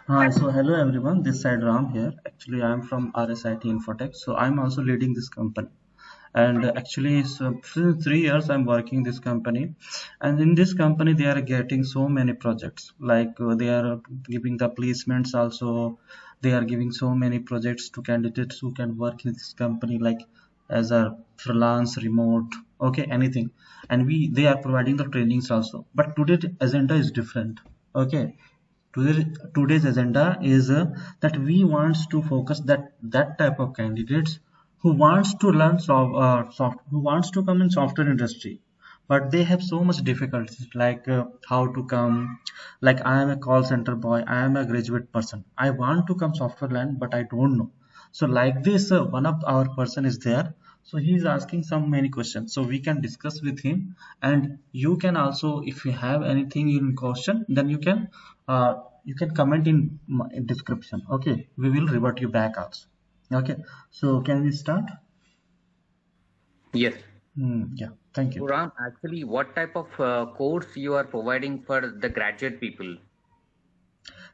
Hi, so hello everyone. This side Ram here. Actually, I'm from IT InfoTech. So I'm also leading this company. And actually, so since 3 years I'm working this company. And in this company, they are getting so many projects. Like they are giving the placements also. They are giving so many projects to candidates who can work in this company, like as a freelance, remote, okay, anything. And they are providing the trainings also. But today's agenda is different. Okay, today's agenda is that we wants to focus that type of candidates who wants to learn who wants to come in software industry, but they have so much difficulties, like how to come. Like, I am a call center boy, I am a graduate person, I want to come software line, but I don't know. So like this, one of our person is there. So he is asking some many questions, so we can discuss with him. And you can also, if you have anything in question, then uh, you can comment in description. Okay, we will revert you back also. Okay, so can we start? Yes. Yeah, thank you. So Ram, actually, what type of course you are providing for the graduate people?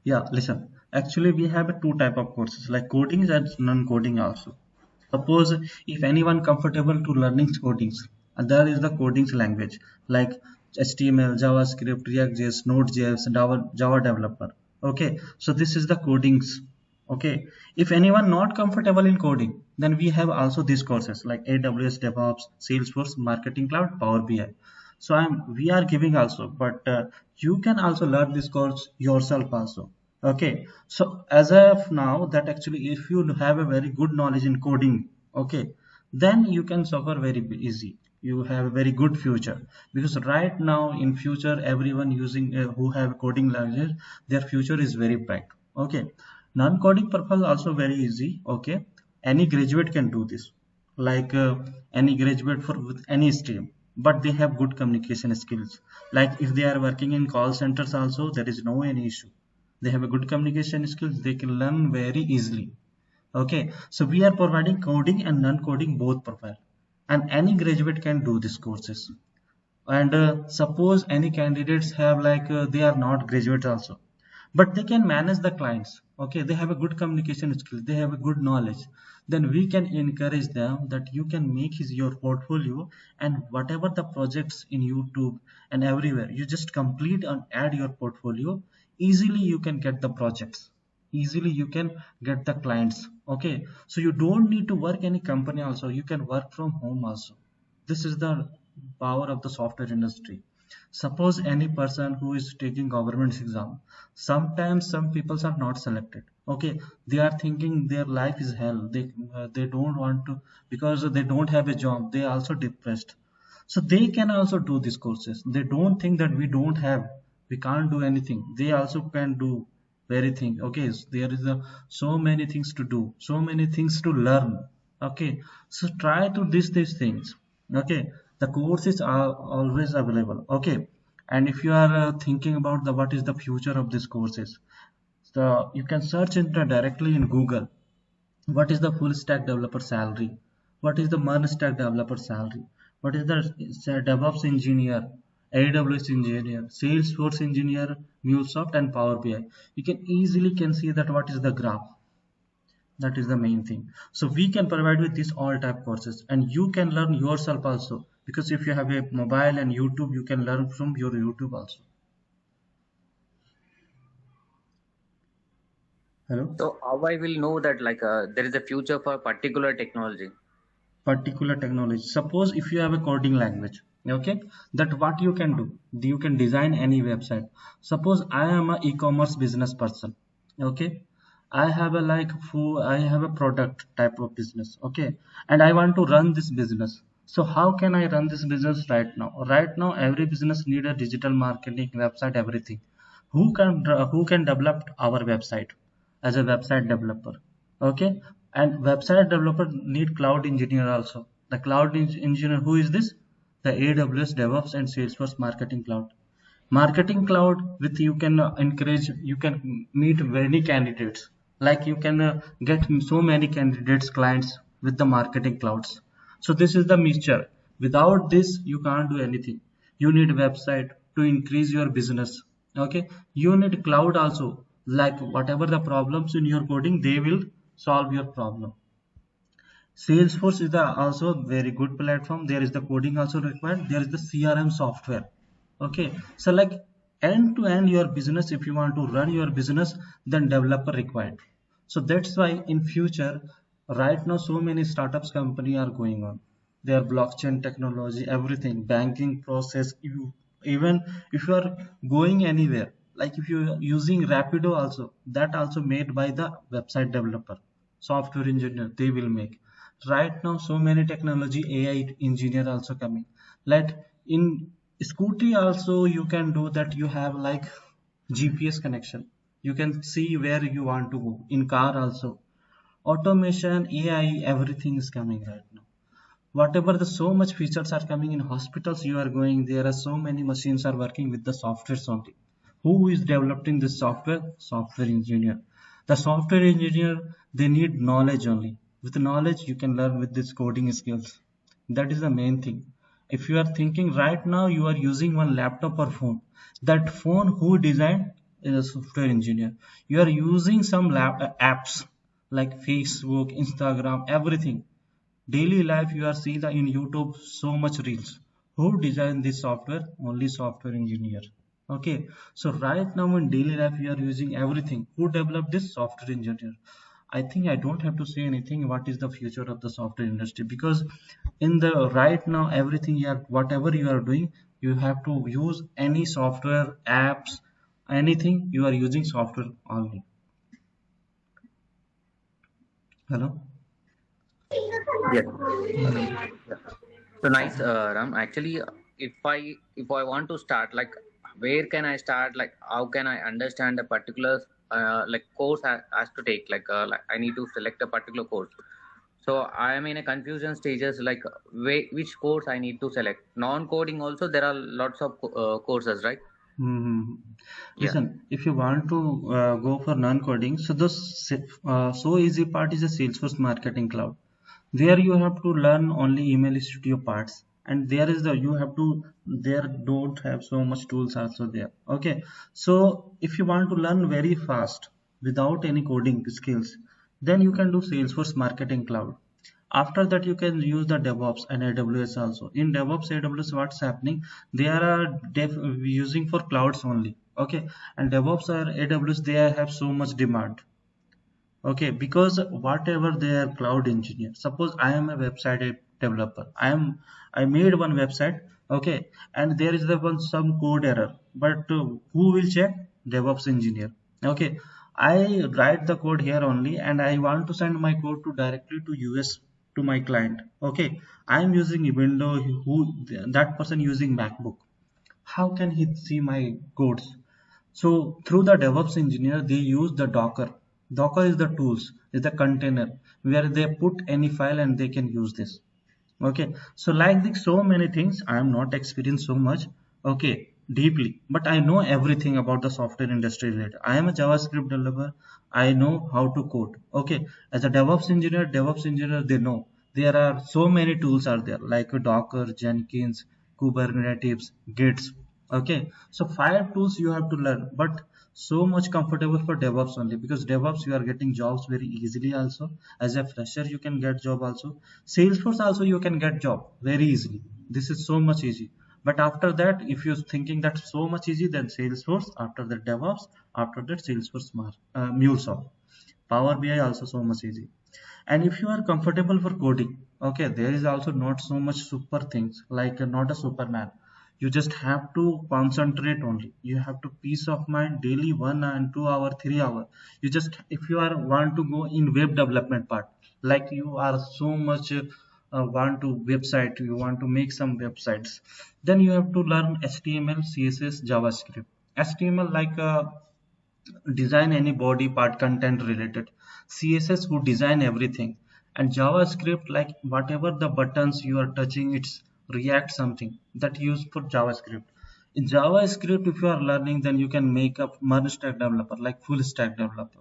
Yeah, listen. Actually, we have two type of courses, like coding and non-coding also. Suppose if anyone comfortable to learning codings, and there is the codings language like HTML, JavaScript, React.js, Node.js, Java developer. Okay, so this is the codings. Okay, if anyone not comfortable in coding, then we have also these courses like AWS DevOps, Salesforce, Marketing Cloud, Power BI. So we are giving also, but you can also learn this course yourself also. Okay, so as of now, that actually if you have a very good knowledge in coding, okay, then you can suffer very easy. You have a very good future, because right now in future everyone using who have coding language, their future is very bright. Okay, non-coding purpose also very easy. Okay, any graduate can do this, like any graduate for with any stream, but they have good communication skills. Like if they are working in call centers also, there is no any issue. They have a good communication skills, they can learn very easily. Okay, so we are providing coding and non-coding both profile, and any graduate can do these courses. And suppose any candidates have, like they are not graduates also, but they can manage the clients. Okay, they have a good communication skills, they have a good knowledge. Then we can encourage them that you can make your portfolio, and whatever the projects in YouTube and everywhere, you just complete and add your portfolio. Easily you can get the projects, easily you can get the clients. Okay, so you don't need to work any company also, you can work from home also. This is the power of the software industry. Suppose any person who is taking government exam, sometimes some people are not selected. Okay, they are thinking their life is hell. They don't want to, because they don't have a job. They also depressed. So they can also do these courses. They don't think that we can't do anything. They also can do very thing. Okay, so there is so many things to do, so many things to learn. Okay, so try to these things. Okay, the courses are always available. Okay, and if you are thinking about the what is the future of these courses, so you can search it directly in Google. What is the full stack developer salary? What is the MERN stack developer salary? What is the DevOps engineer, AWS engineer, Salesforce engineer, MuleSoft and Power BI? You can easily can see that what is the graph. That is the main thing. So we can provide with these all type courses, and you can learn yourself also, because if you have a mobile and YouTube, you can learn from your YouTube also. Hello. So how I will know that there is a future for particular technology? Particular technology, suppose if you have a coding language, okay, that what you can do, you can design any website. Suppose I am a e-commerce business person. Okay, I have a like I have a product type of business. Okay, and I want to run this business. So how can I run this business right now? Right now every business need a digital marketing website, everything. Who can develop our website as a website developer? Okay, and website developer need cloud engineer also. The cloud engineer, who is this? The AWS DevOps and Salesforce Marketing Cloud. Marketing Cloud, with you can encourage, you can meet many candidates. Like you can get so many candidates clients with the Marketing Clouds. So this is the mixture. Without this you can't do anything. You need a website to increase your business. Okay, you need cloud also Like whatever the problems in your coding, they will solve your problem. Salesforce is the also very good platform. There is the coding also required. There is the CRM software. Okay, so like end to end your business, if you want to run your business, then developer required. So that's why in future, right now so many startups company are going on. Their blockchain technology, everything, banking process. You even if you are going anywhere, like if you are using Rapido also, that also made by the website developer, software engineer. They will make. Right now so many technology AI engineer also coming. Like in scooty also you can do that. You have like GPS connection. You can see where you want to go. In car also, automation, AI, everything is coming right now. Whatever the so much features are coming in hospitals, you are going, there are so many machines are working with the softwares only. Who is developing this software? Software engineer. The software engineer, they need knowledge only. With knowledge you can learn with this coding skills. That is the main thing. If you are thinking right now you are using one laptop or phone, that phone who designed is a software engineer. You are using some apps like Facebook, Instagram, everything. Daily life you are seeing in YouTube so much reels.Ho designed this software? Only software engineer. Okay, so right now in daily life you are using everything. Who developed this? Software engineer. I think I don't have to say anything what is the future of the software industry, because in the right now everything you are, whatever you are doing, you have to use any software, apps, anything, you are using software only. Hello. Yes. Yeah. So nice, Ram. Actually, if I want to start, like, where can I start? Like, how can I understand a particular like course has to take? Like I need to select a particular course. So I am in a confusion stages. Like, which course I need to select? Non-coding also there are lots of courses, right? Hmm. Yeah. Listen, if you want to go for non-coding, so the so easy part is the Salesforce Marketing Cloud. There you have to learn only email studio parts, and there is the you have to, there don't have so much tools also there. Okay, so if you want to learn very fast without any coding skills, then you can do Salesforce Marketing Cloud. After that you can use the DevOps and AWS also. In DevOps, AWS, what's happening, they are using for clouds only. Okay, and DevOps or AWS, they have so much demand. Okay, because whatever they are cloud engineer, suppose I am a website developer, I made one website. Okay, and there is the one some code error, but who will check? DevOps engineer. Okay, I write the code here only, and I want to send my code to directly to US, to my client. Okay, I am using window, who, that person using MacBook, how can he see my codes? So through the DevOps engineer, they use the Docker. Docker is the tools, is the container where they put any file and they can use this. Okay, so like this, so many things. I am not experienced so much. Okay, deeply, but I know everything about the software industry related. I am a JavaScript developer. I know how to code. Okay, as a DevOps engineer, they know there are so many tools are there like Docker, Jenkins, Kubernetes, Gits. Okay, so five tools you have to learn, but so much comfortable for DevOps only, because DevOps you are getting jobs very easily also. As a fresher you can get job also. Salesforce also you can get job very easily. This is so much easy. But after that, if you're thinking that's so much easy, then Salesforce, after that DevOps, after that Salesforce MuleSoft. Power BI also so much easy. And if you are comfortable for coding, okay, there is also not so much super things like not a superman. You just have to concentrate only. You have to peace of mind daily 1 and 2 hour, 3 hour. You just, if you are want to go in web development part, like you are so much want to website, you want to make some websites, then you have to learn HTML, CSS, JavaScript. HTML like design any body part content related. CSS would design everything, and JavaScript like whatever the buttons you are touching, it's react something that used for JavaScript. In JavaScript if you are learning, then you can make a merge stack developer, like full stack developer.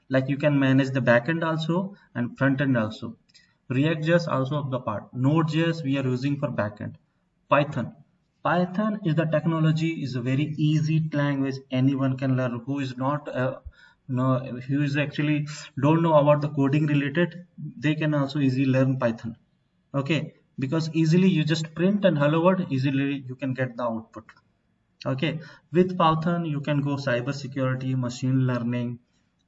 Like you can manage the backend also and front end also. React.js also of the part. Node.js we are using for backend. Python. Python is the technology, is a very easy language anyone can learn who is not No, who is actually don't know about the coding related, they can also easily learn Python. Okay, because easily you just print and hello world, easily you can get the output. Okay, with Python you can go cyber security, machine learning,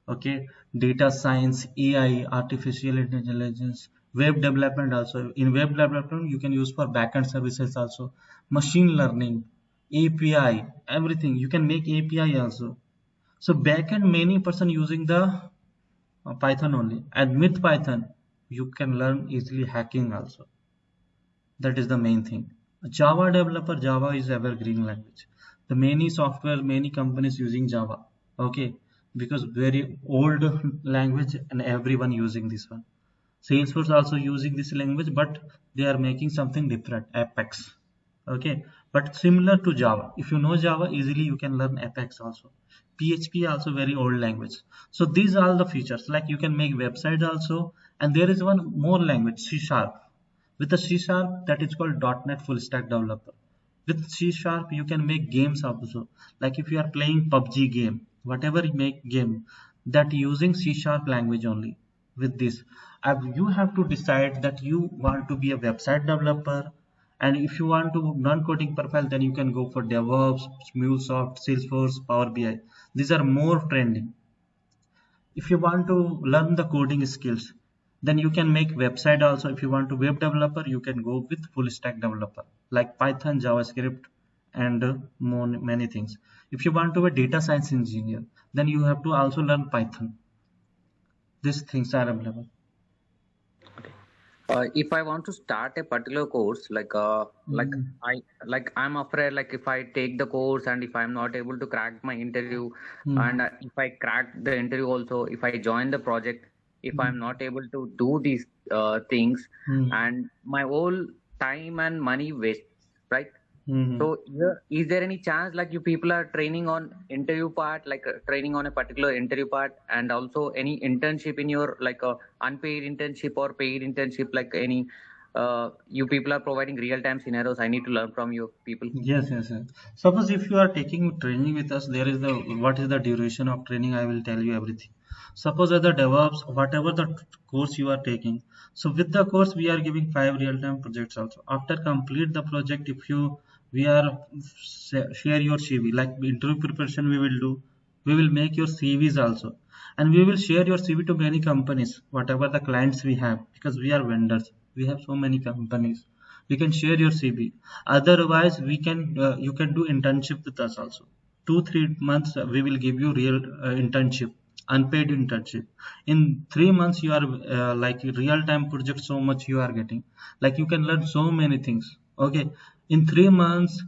okay, data science, AI, artificial intelligence, web development. Also in web development you can use for backend services also, machine learning, API, everything you can make API also. So backend many person using the Python only, and with Python you can learn easily hacking also. That is the main thing. Java developer, Java is evergreen language. The many software, many companies using Java. Okay, because very old language and everyone using this one. Salesforce also using this language, but they are making something different, Apex. Okay, but similar to Java. If you know Java, easily you can learn Apex also. PHP also very old language. So these are the features. Like you can make website also, and there is one more language, C Sharp. With the C Sharp, that is called .NET Full Stack Developer. With C Sharp, you can make games also. Like if you are playing PUBG game, whatever you make game, that using C Sharp language only. With this, you have to decide that you want to be a website developer, and if you want to non-coding profile, then you can go for DevOps, MuleSoft, Salesforce, Power BI. These are more trending. If you want to learn the coding skills, then you can make website also. If you want to web developer, you can go with full stack developer like Python, JavaScript, and more, many things. If you want to be a data science engineer, then you have to also learn Python. These things are available. If I want to start a particular course, Mm, I'm afraid, like if I take the course and if I'm not able to crack my interview, and mm, if I crack the interview also, if I join the project, if I'm mm, not able to do these things, mm, and my whole time and money wastes, right? mm. So, is there any chance like you people are training on interview part, like training on a particular interview part, and also any internship in your like unpaid internship or paid internship, like any you people are providing real time scenarios. I need to learn from you people. Yes, yes, yes. Suppose if you are taking training with us, there is the what is the duration of training? I will tell you everything. Suppose as the DevOps, whatever the course you are taking. So with the course, we are giving 5 real-time projects also. After complete the project, if you we are share your CV like interview preparation, we will do. We will make your CVs also, and we will share your CV to many companies, whatever the clients we have, because we are vendors. We have so many companies. We can share your CV. Otherwise we can you can do internship with us also. 2 3 months we will give you real internship, unpaid internship. In 3 months you are like real time project, so much you are getting, like you can learn so many things. Okay, in 3 months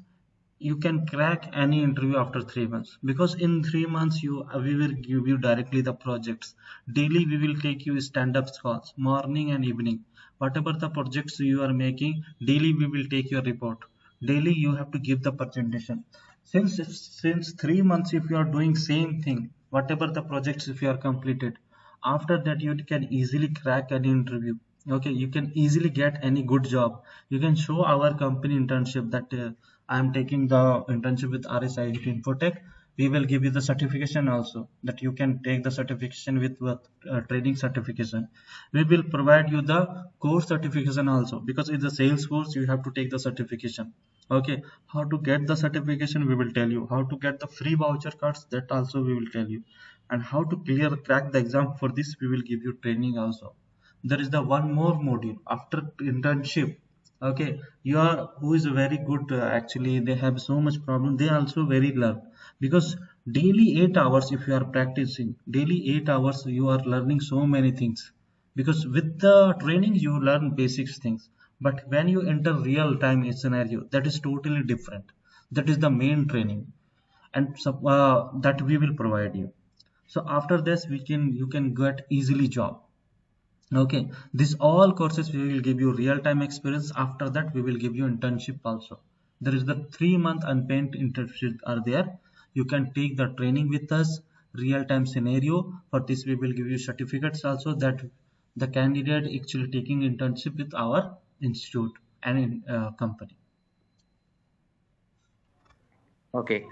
you can crack any interview after 3 months, because in 3 months you we will give you directly the projects. Daily we will take you stand-up calls morning and evening. Whatever the projects you are making, daily we will take your report. Daily you have to give the presentation. Since 3 months if you are doing same thing, whatever the projects if you are completed, after that you can easily crack any interview. Okay, you can easily get any good job. You can show our company internship that I am taking the internship with RSI IT InfoTech. We will give you the certification also, that you can take the certification with training certification. We will provide you the course certification also, because in the Salesforce you have to take the certification. Okay, how to get the certification we will tell you. How to get the free voucher cards, that also we will tell you. And how to crack the exam, for this we will give you training also. There is the one more module after internship. Okay, you are who is very good actually they have so much problem, they also very learn. Because daily 8 hours if you are practicing, daily 8 hours you are learning so many things. Because with the training you learn basics things, but when you enter real time scenario, that is totally different. That is the main training, and that we will provide you. So after this we can you can get easily job. Okay, this all courses we will give you real-time experience. After that, we will give you internship also. There is the 3 month unpaid internship are there. You can take the training with us, real-time scenario. For this, we will give you certificates also, that the candidate actually taking internship with our institute and in company. Okay.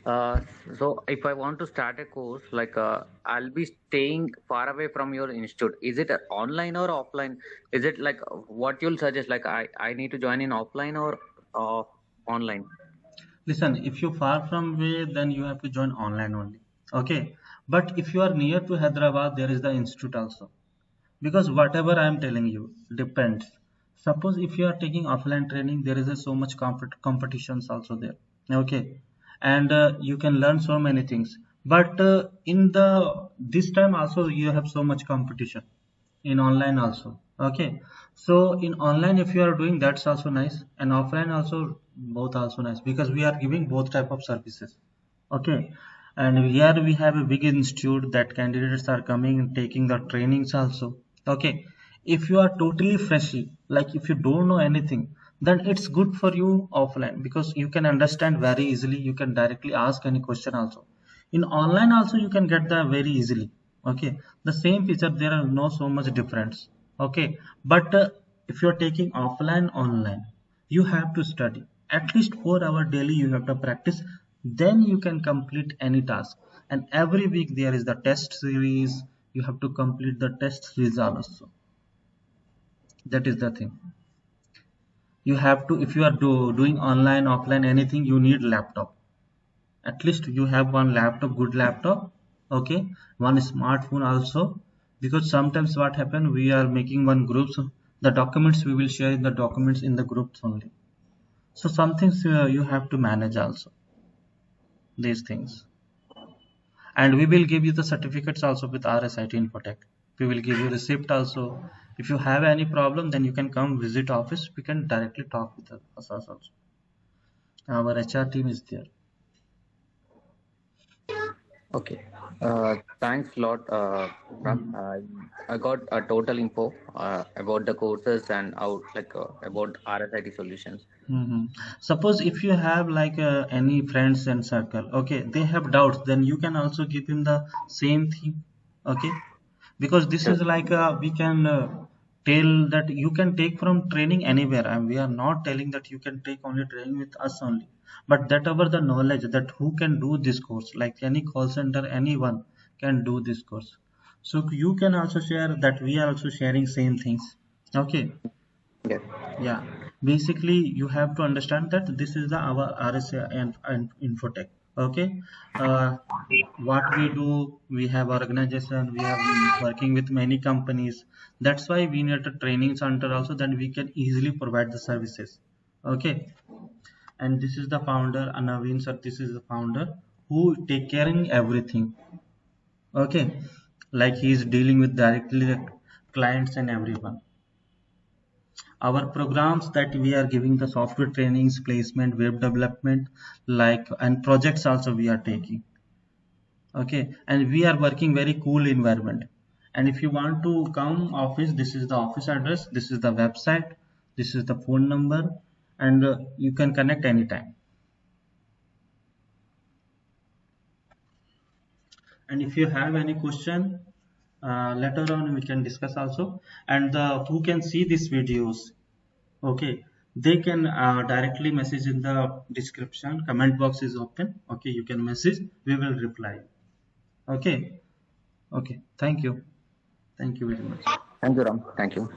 Uh, so if I want to start a course, like I'll be staying far away from your institute. Is it online or offline? Is it like what you'll suggest? Like I need to join in offline or online? Listen, if you far from way, then you have to join online only. Okay. But if you are near to Hyderabad, there is the institute also. Because whatever I am telling you depends. Suppose if you are taking offline training, there is a so much competitions also there. Okay. And you can learn so many things. But in the this time also you have so much competition in online also. Okay, so in online if you are doing, that's also nice, and offline also, both also nice, because we are giving both type of services. Okay, and here we have a big institute that candidates are coming and taking the trainings also. Okay, if you are totally freshy, like if you don't know anything, then it's good for you offline, because you can understand very easily, you can directly ask any question also. In online also you can get the very easily. Okay, the same feature, there are no so much difference. Okay, but if you're taking offline online, you have to study at least 4 hour daily, you have to practice, then you can complete any task. And every week there is the test series, you have to complete the test series also. That is the thing. You have to, if you are doing online offline anything, you need laptop. At least you have one laptop, good laptop. Okay, one smartphone also, because sometimes what happen, we are making one group, so the documents we will share in the documents in the groups only. So some things you have to manage also, these things. And we will give you the certificates also with RSIT Infotech. We will give you receipt also. If you have any problem, then you can come visit office, we can directly talk with us also. Our HR team is there. Okay. Thanks a lot, Ram. I got a total info about the courses and out like about RSIT solutions. Hmm. Suppose if you have like any friends and circle, okay, they have doubts, then you can also give him the same thing. Okay, because this Sure. is like we can tell that you can take from training anywhere, and we are not telling that you can take only training with us only, but that over the knowledge that who can do this course, like any call center, anyone can do this course. So you can also share that we are also sharing same things. Okay, Yes. yeah, basically you have to understand that this is the our RSA and Infotech. Okay, uh, what we do, we have organization, we have working with many companies. That's why we need a training center also, then we can easily provide the services. Okay, and this is the founder, Naveen sir. This is the founder who take caring everything. Okay, like he is dealing with directly the clients and everyone. Our programs that we are giving, the software trainings, placement, web development, like, and projects also we are taking. Okay, and we are working very cool environment. And if you want to come office, this is the office address, this is the website, this is the phone number, and you can connect anytime. And if you have any question, later on we can discuss also. And who can see these videos, okay, they can directly message in the description, comment box is open. Okay, you can message, we will reply. Okay. Okay, thank you. Thank you very much. Thank you, Ram. Thank you.